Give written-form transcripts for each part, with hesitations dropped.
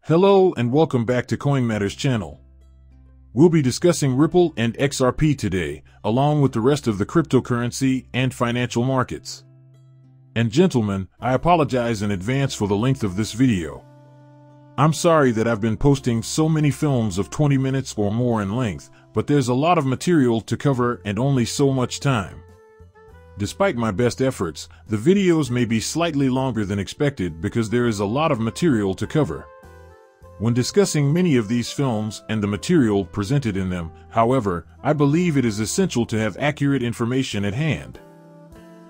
Hello and welcome back to Coin Matters channel. We'll be discussing Ripple and XRP today, along with the rest of the cryptocurrency and financial markets. And gentlemen, I apologize in advance for the length of this video. I'm sorry that I've been posting so many films of 20 minutes or more in length, but there's a lot of material to cover and only so much time. Despite my best efforts, the videos may be slightly longer than expected because there is a lot of material to cover. When discussing many of these films and the material presented in them, however, I believe it is essential to have accurate information at hand.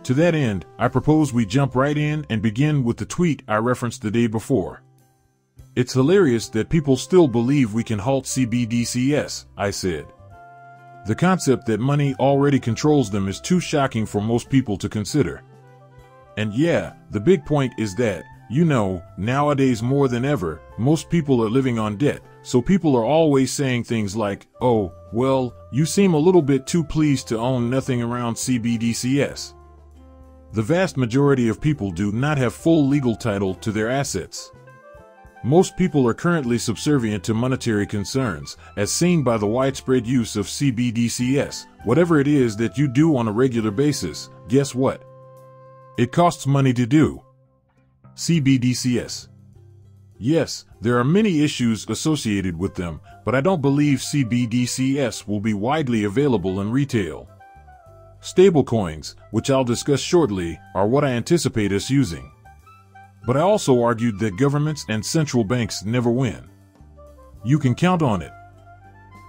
To that end, I propose we jump right in and begin with the tweet I referenced the day before. It's hilarious that people still believe we can halt CBDCs, I said. The concept that money already controls them is too shocking for most people to consider. And yeah, the big point is that, nowadays more than ever, most people are living on debt, so people are always saying things like, oh, well, you seem a little bit too pleased to own nothing around CBDCs. The vast majority of people do not have full legal title to their assets. Most people are currently subservient to monetary concerns, as seen by the widespread use of CBDCs. Whatever it is that you do on a regular basis, guess what? It costs money to do. CBDCs. Yes, there are many issues associated with them, but I don't believe CBDCs will be widely available in retail. Stablecoins, which I'll discuss shortly, are what I anticipate us using. But I also argued that governments and central banks never win. You can count on it.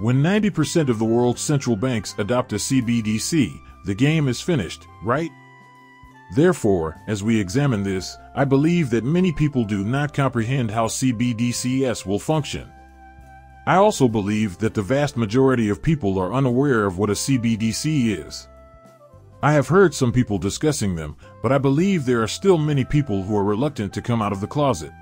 When 90% of the world's central banks adopt a CBDC, the game is finished, right? Therefore, as we examine this, I believe that many people do not comprehend how CBDCs will function. I also believe that the vast majority of people are unaware of what a CBDC is. I have heard some people discussing them, but I believe there are still many people who are reluctant to come out of the closet.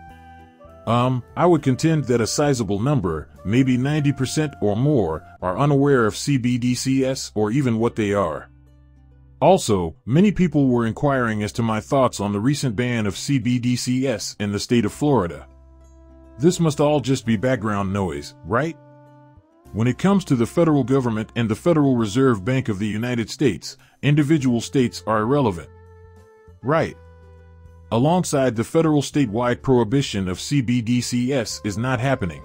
I would contend that a sizable number, maybe 90% or more, are unaware of CBDCs or even what they are. Also, many people were inquiring as to my thoughts on the recent ban of CBDCs in the state of Florida. This must all just be background noise, right? When it comes to the federal government and the Federal Reserve Bank of the United States, individual states are irrelevant. Right. Alongside the federal statewide prohibition of CBDCs is not happening.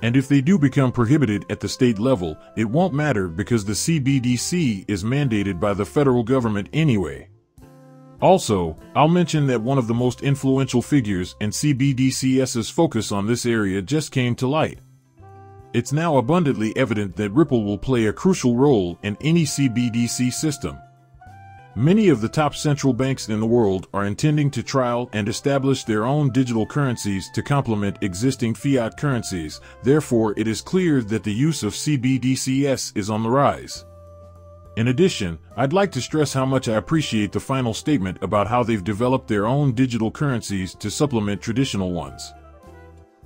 And if they do become prohibited at the state level, it won't matter because the CBDC is mandated by the federal government anyway. Also, I'll mention that one of the most influential figures in CBDCs's focus on this area just came to light. It's now abundantly evident that Ripple will play a crucial role in any CBDC system. Many of the top central banks in the world are intending to trial and establish their own digital currencies to complement existing fiat currencies. Therefore, it is clear that the use of CBDCs is on the rise. In addition, I'd like to stress how much I appreciate the final statement about how they've developed their own digital currencies to supplement traditional ones.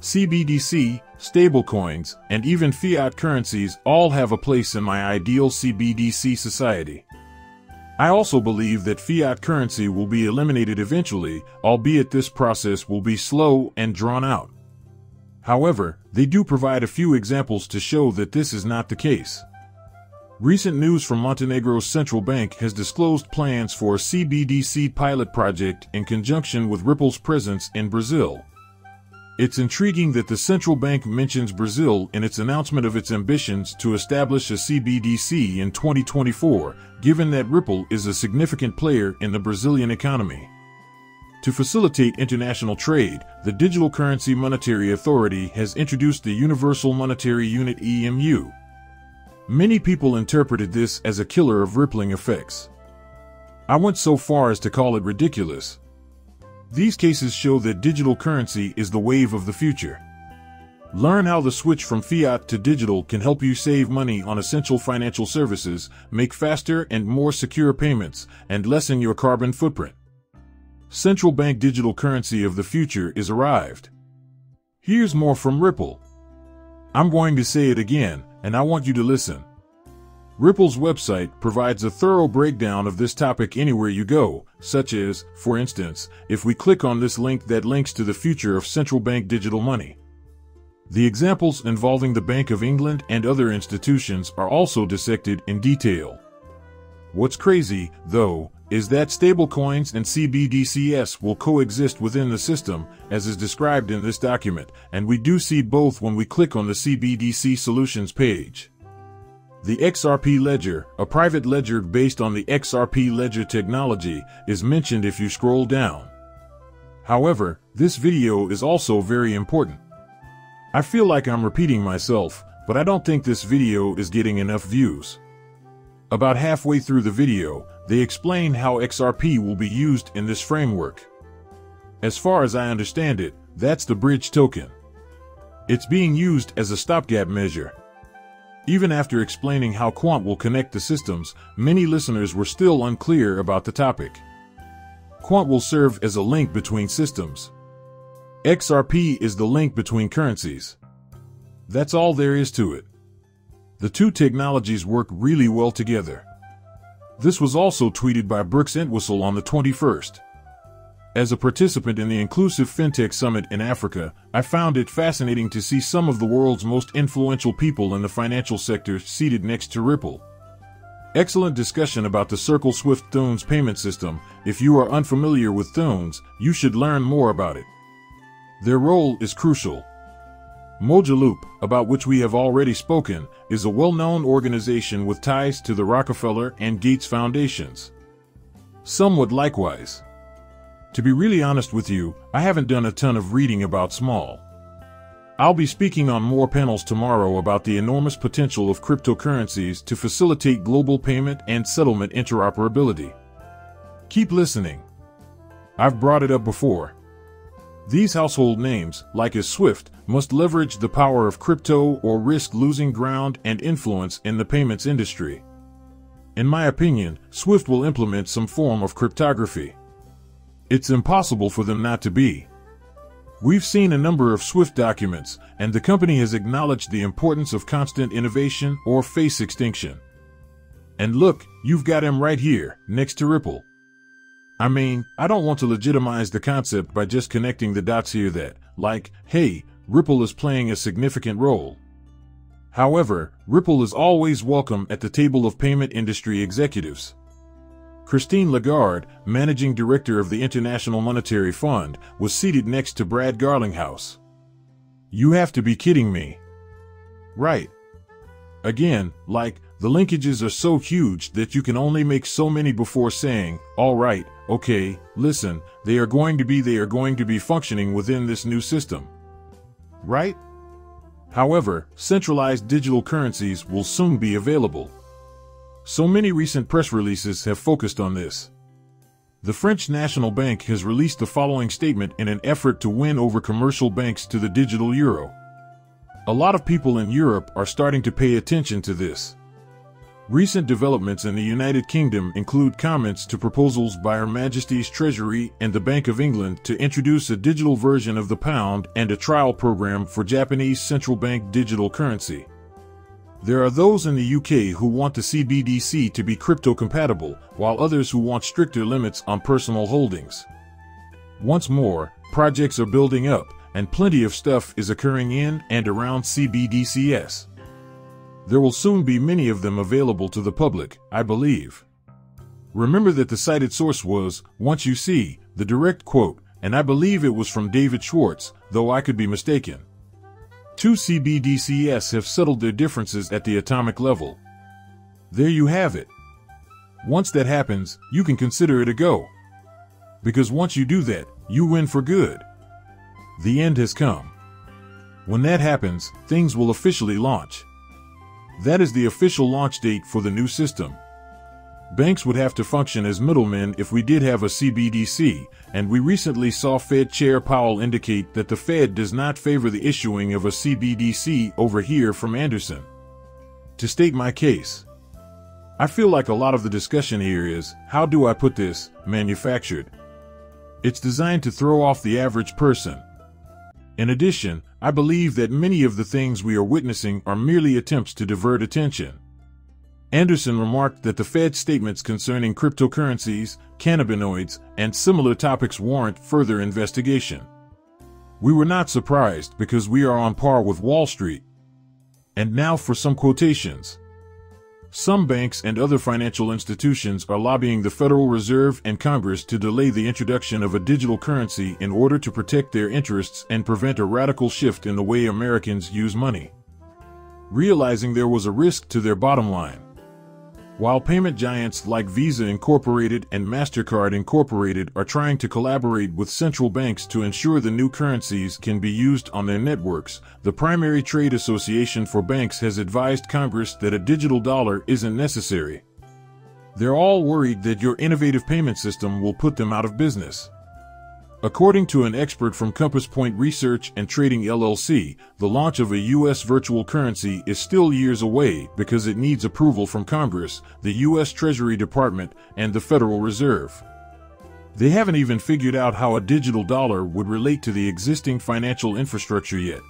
CBDC, stablecoins, and even fiat currencies all have a place in my ideal CBDC society. I also believe that fiat currency will be eliminated eventually, albeit this process will be slow and drawn out. However, they do provide a few examples to show that this is not the case. Recent news from Montenegro's central bank has disclosed plans for a CBDC pilot project in conjunction with Ripple's presence in Brazil. It's intriguing that the central bank mentions Brazil in its announcement of its ambitions to establish a CBDC in 2024, given that Ripple is a significant player in the Brazilian economy. To facilitate international trade, the Digital Currency Monetary Authority has introduced the Universal Monetary Unit (EMU). Many people interpreted this as a killer of rippling effects. I went so far as to call it ridiculous. These cases show that digital currency is the wave of the future. Learn how the switch from fiat to digital can help you save money on essential financial services, make faster and more secure payments, and lessen your carbon footprint. Central bank digital currency of the future is arrived. Here's more from Ripple. I'm going to say it again, and I want you to listen. Ripple's website provides a thorough breakdown of this topic anywhere you go, such as, for instance, if we click on this link that links to the future of central bank digital money. The examples involving the Bank of England and other institutions are also dissected in detail. What's crazy, though, is that stablecoins and CBDCs will coexist within the system, as is described in this document, and we do see both when we click on the CBDC Solutions page. The XRP ledger, a private ledger based on the XRP ledger technology, is mentioned if you scroll down. However, this video is also very important. I feel like I'm repeating myself, but I don't think this video is getting enough views. About halfway through the video, they explain how XRP will be used in this framework. As far as I understand it, that's the bridge token. It's being used as a stopgap measure. Even after explaining how Quant will connect the systems, many listeners were still unclear about the topic. Quant will serve as a link between systems. XRP is the link between currencies. That's all there is to it. The two technologies work really well together. This was also tweeted by Brooks Entwistle on the 21st. As a participant in the Inclusive FinTech Summit in Africa, I found it fascinating to see some of the world's most influential people in the financial sector seated next to Ripple. Excellent discussion about the Circle Swift Thunes payment system. If you are unfamiliar with Thunes, you should learn more about it. Their role is crucial. Mojaloop, about which we have already spoken, is a well-known organization with ties to the Rockefeller and Gates Foundations. Somewhat likewise. To be really honest with you, I haven't done a ton of reading about Small. I'll be speaking on more panels tomorrow about the enormous potential of cryptocurrencies to facilitate global payment and settlement interoperability. Keep listening. I've brought it up before. These household names, like as Swift, must leverage the power of crypto or risk losing ground and influence in the payments industry. In my opinion, Swift will implement some form of cryptography. It's impossible for them not to be. We've seen a number of Swift documents, and the company has acknowledged the importance of constant innovation or face extinction. And look, you've got him right here, next to Ripple. I mean, I don't want to legitimize the concept by just connecting the dots here that, like, hey, Ripple is playing a significant role. However, Ripple is always welcome at the table of payment industry executives. Christine Lagarde, managing director of the International Monetary Fund, was seated next to Brad Garlinghouse. You have to be kidding me. Right. Again, like, the linkages are so huge that you can only make so many before saying, all right, okay, listen, they are going to be functioning within this new system. Right? However, centralized digital currencies will soon be available. So many recent press releases have focused on this. The French National Bank has released the following statement in an effort to win over commercial banks to the digital euro. A lot of people in Europe are starting to pay attention to this. Recent developments in the United Kingdom include comments to proposals by Her Majesty's Treasury and the Bank of England to introduce a digital version of the pound and a trial program for Japanese central bank digital currency. There are those in the UK who want the CBDC to be crypto-compatible, while others who want stricter limits on personal holdings. Once more, projects are building up, and plenty of stuff is occurring in and around CBDCs. There will soon be many of them available to the public, I believe. Remember that the cited source was, once you see, the direct quote, and I believe it was from David Schwartz, though I could be mistaken. Two CBDCs have settled their differences at the atomic level. There you have it. Once that happens, you can consider it a go. Because once you do that, you win for good. The end has come. When that happens, things will officially launch. That is the official launch date for the new system. Banks would have to function as middlemen if we did have a CBDC, and we recently saw Fed Chair Powell indicate that the Fed does not favor the issuing of a CBDC over here from Anderson. To state my case, I feel like a lot of the discussion here is, how do I put this, manufactured. It's designed to throw off the average person. In addition, I believe that many of the things we are witnessing are merely attempts to divert attention. Anderson remarked that the Fed's statements concerning cryptocurrencies, cannabinoids, and similar topics warrant further investigation. We were not surprised because we are on par with Wall Street. And now for some quotations. Some banks and other financial institutions are lobbying the Federal Reserve and Congress to delay the introduction of a digital currency in order to protect their interests and prevent a radical shift in the way Americans use money, realizing there was a risk to their bottom line. While payment giants like Visa Incorporated and MasterCard Incorporated are trying to collaborate with central banks to ensure the new currencies can be used on their networks, the primary trade association for banks has advised Congress that a digital dollar isn't necessary. They're all worried that your innovative payment system will put them out of business. According to an expert from Compass Point Research and Trading LLC, the launch of a U.S. virtual currency is still years away because it needs approval from Congress, the U.S. Treasury Department, and the Federal Reserve. They haven't even figured out how a digital dollar would relate to the existing financial infrastructure yet.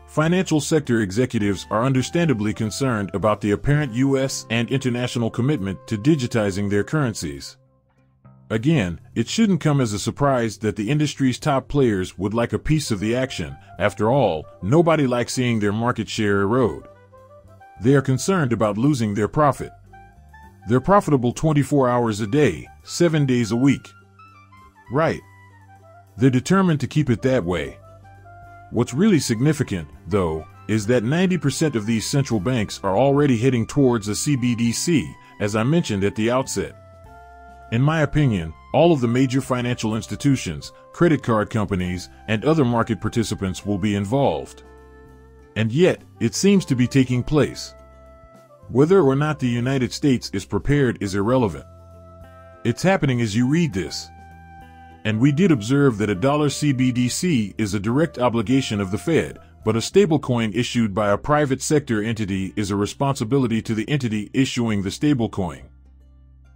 Financial sector executives are understandably concerned about the apparent U.S. and international commitment to digitizing their currencies. Again, it shouldn't come as a surprise that the industry's top players would like a piece of the action. After all, nobody likes seeing their market share erode. They are concerned about losing their profit. They're profitable 24 hours a day, 7 days a week. Right. They're determined to keep it that way. What's really significant, though, is that 90% of these central banks are already heading towards a CBDC, as I mentioned at the outset. In my opinion, all of the major financial institutions, credit card companies, and other market participants will be involved. And yet, it seems to be taking place. Whether or not the United States is prepared is irrelevant. It's happening as you read this. And we did observe that a dollar CBDC is a direct obligation of the Fed, but a stablecoin issued by a private sector entity is a responsibility to the entity issuing the stablecoin.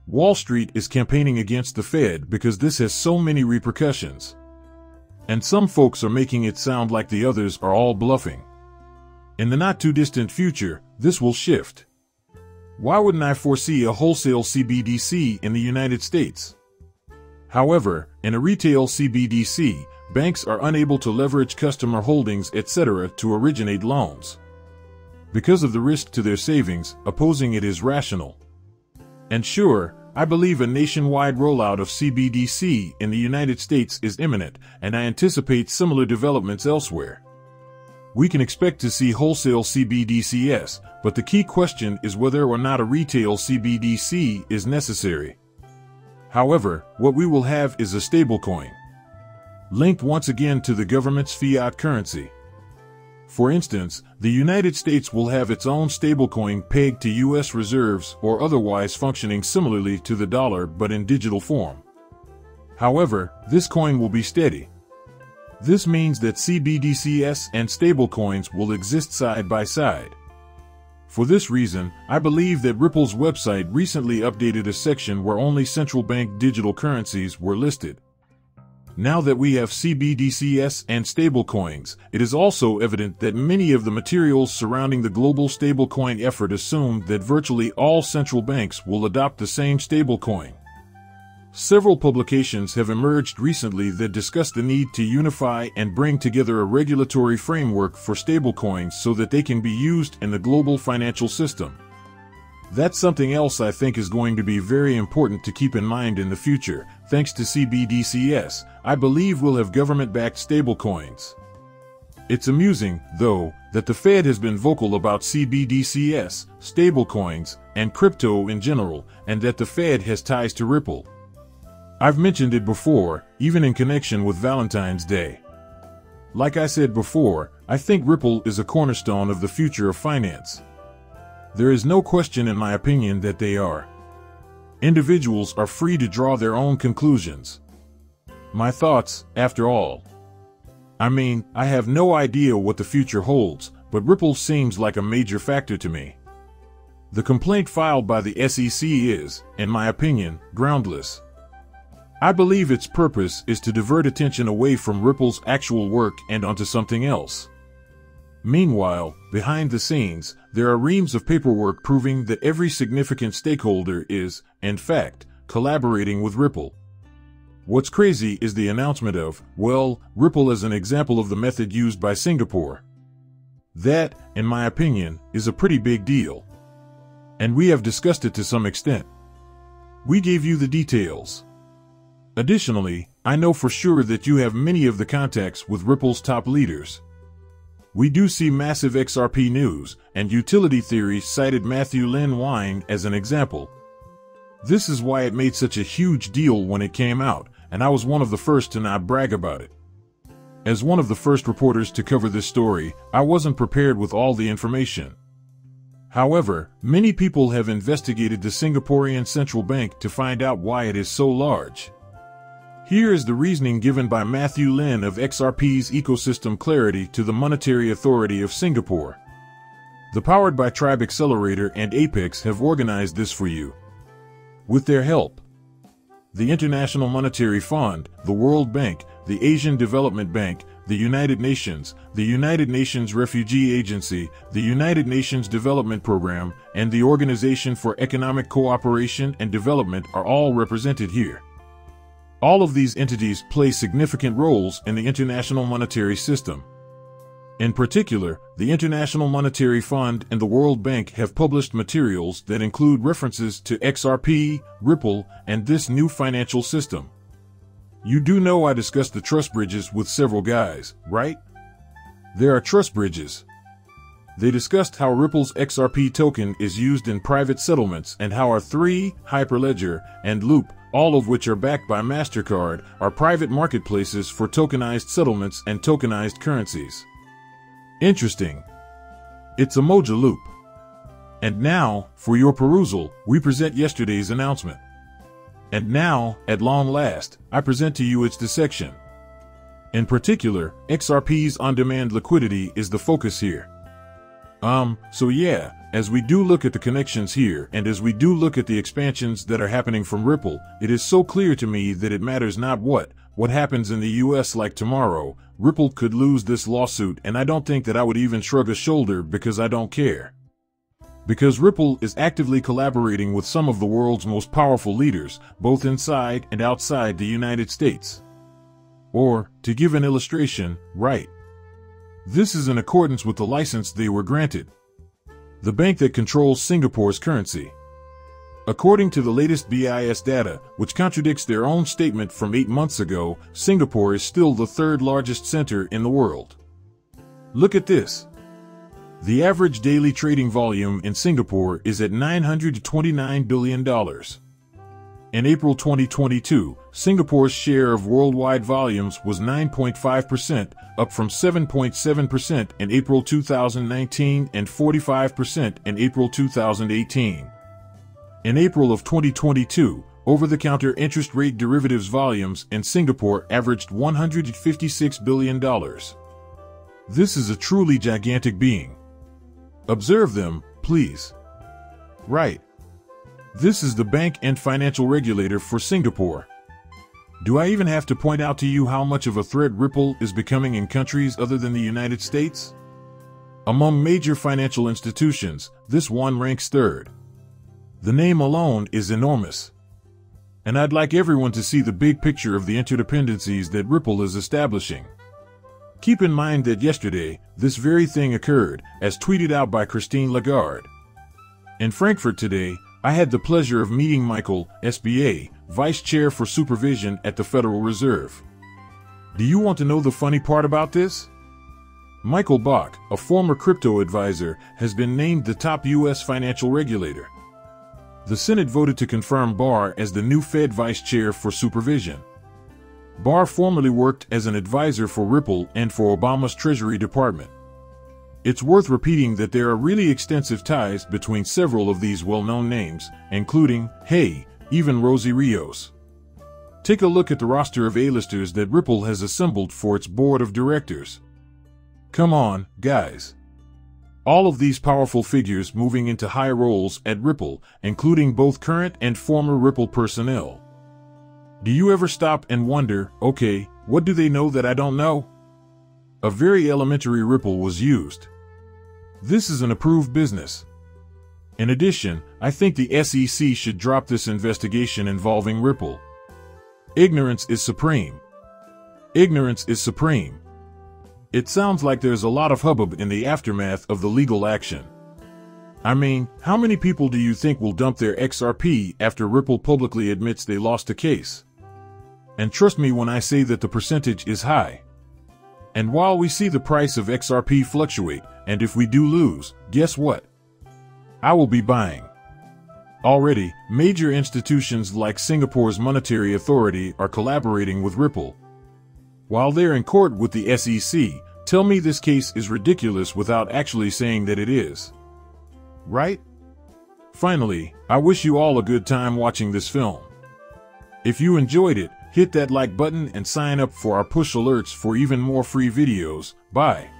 Wall Street is campaigning against the Fed because this has so many repercussions. And some folks are making it sound like the others are all bluffing. In the not-too-distant future, this will shift. Why wouldn't I foresee a wholesale CBDC in the United States? However, in a retail CBDC, banks are unable to leverage customer holdings, etc., to originate loans. Because of the risk to their savings, opposing it is rational. And sure, I believe a nationwide rollout of CBDC in the United States is imminent, and I anticipate similar developments elsewhere. We can expect to see wholesale CBDCs, but the key question is whether or not a retail CBDC is necessary. However, what we will have is a stablecoin, linked once again to the government's fiat currency. For instance, the United States will have its own stablecoin pegged to U.S. reserves or otherwise functioning similarly to the dollar but in digital form. However, this coin will be steady. This means that CBDCs and stablecoins will exist side by side. For this reason, I believe that Ripple's website recently updated a section where only central bank digital currencies were listed. Now that we have CBDCs and stablecoins, it is also evident that many of the materials surrounding the global stablecoin effort assume that virtually all central banks will adopt the same stablecoin. Several publications have emerged recently that discuss the need to unify and bring together a regulatory framework for stablecoins so that they can be used in the global financial system. That's something else I think is going to be very important to keep in mind in the future. Thanks to CBDCs, I believe we'll have government-backed stablecoins. It's amusing, though, that the Fed has been vocal about CBDCs, stablecoins, and crypto in general, and that the Fed has ties to Ripple. I've mentioned it before, even in connection with Valentine's Day. Like I said before, I think Ripple is a cornerstone of the future of finance. There is no question in my opinion that they are. Individuals are free to draw their own conclusions. My thoughts, after all. I mean, I have no idea what the future holds, but Ripple seems like a major factor to me. The complaint filed by the SEC is, in my opinion, groundless. I believe its purpose is to divert attention away from Ripple's actual work and onto something else. Meanwhile, behind the scenes, there are reams of paperwork proving that every significant stakeholder is, in fact, collaborating with Ripple. What's crazy is the announcement of, well, Ripple as an example of the method used by Singapore. That, in my opinion, is a pretty big deal. And we have discussed it to some extent. We gave you the details. Additionally, I know for sure that you have many of the contacts with Ripple's top leaders. We do see massive XRP news, and utility theory cited Matthew Lin Wang as an example. This is why it made such a huge deal when it came out, and I was one of the first to not brag about it. As one of the first reporters to cover this story, I wasn't prepared with all the information. However, many people have investigated the Singaporean central bank to find out why it is so large. Here is the reasoning given by Matthew Lin of XRP's Ecosystem Clarity to the Monetary Authority of Singapore. The Powered by Tribe Accelerator and Apex have organized this for you. With their help, the International Monetary Fund, the World Bank, the Asian Development Bank, the United Nations Refugee Agency, the United Nations Development Program, and the Organization for Economic Cooperation and Development are all represented here. All of these entities play significant roles in the international monetary system. In particular, the International Monetary Fund and the World Bank have published materials that include references to XRP, Ripple, and this new financial system. You do know I discussed the trust bridges with several guys, right? There are trust bridges. They discussed how Ripple's XRP token is used in private settlements and how R3, Hyperledger, and Loop, all of which are backed by MasterCard, are private marketplaces for tokenized settlements and tokenized currencies. Interesting. It's a Moja loop. And now, for your perusal, we present yesterday's announcement. And now, at long last, I present to you its dissection. In particular, XRP's on-demand liquidity is the focus here. So yeah, as we do look at the connections here, and as we do look at the expansions that are happening from Ripple, it is so clear to me that it matters not what happens in the US. Like tomorrow, Ripple could lose this lawsuit, and I don't think that I would even shrug a shoulder because I don't care. Because Ripple is actively collaborating with some of the world's most powerful leaders, both inside and outside the United States. Or, to give an illustration, right. This is in accordance with the license they were granted. The bank that controls Singapore's currency. According to the latest BIS data, which contradicts their own statement from 8 months ago, Singapore is still the third largest center in the world. Look at this. The average daily trading volume in Singapore is at $929 billion. In April 2022, Singapore's share of worldwide volumes was 9.5%, up from 7.7% in April 2019 and 45% in April 2018. In April of 2022, over-the-counter interest rate derivatives volumes in Singapore averaged $156 billion. This is a truly gigantic being. Observe them, please. Right. This is the bank and financial regulator for Singapore. Do I even have to point out to you how much of a threat Ripple is becoming in countries other than the United States? Among major financial institutions, this one ranks third. The name alone is enormous. And I'd like everyone to see the big picture of the interdependencies that Ripple is establishing. Keep in mind that yesterday, this very thing occurred, as tweeted out by Christine Lagarde. In Frankfurt today, I had the pleasure of meeting Michael, SBA, Vice Chair for Supervision at the Federal Reserve. Do you want to know the funny part about this? Michael Bach, a former crypto advisor, has been named the top U.S. financial regulator. The Senate voted to confirm Barr as the new Fed Vice Chair for Supervision. Barr formerly worked as an advisor for Ripple and for Obama's Treasury Department. It's worth repeating that there are really extensive ties between several of these well-known names, including, hey, even Rosie Rios. Take a look at the roster of A-listers that Ripple has assembled for its board of directors. Come on, guys. All of these powerful figures moving into high roles at Ripple, including both current and former Ripple personnel. Do you ever stop and wonder, okay, what do they know that I don't know? A very elementary Ripple was used. This is an approved business. In addition, I think the SEC should drop this investigation involving Ripple. Ignorance is supreme. Ignorance is supreme. It sounds like there's a lot of hubbub in the aftermath of the legal action. I mean, how many people do you think will dump their XRP after Ripple publicly admits they lost a case? And trust me when I say that the percentage is high. And while we see the price of XRP fluctuate, and if we do lose, guess what? I will be buying. Already, major institutions like Singapore's Monetary Authority are collaborating with Ripple. While they're in court with the SEC, tell me this case is ridiculous without actually saying that it is. Right? Finally, I wish you all a good time watching this film. If you enjoyed it, hit that like button and sign up for our push alerts for even more free videos. Bye.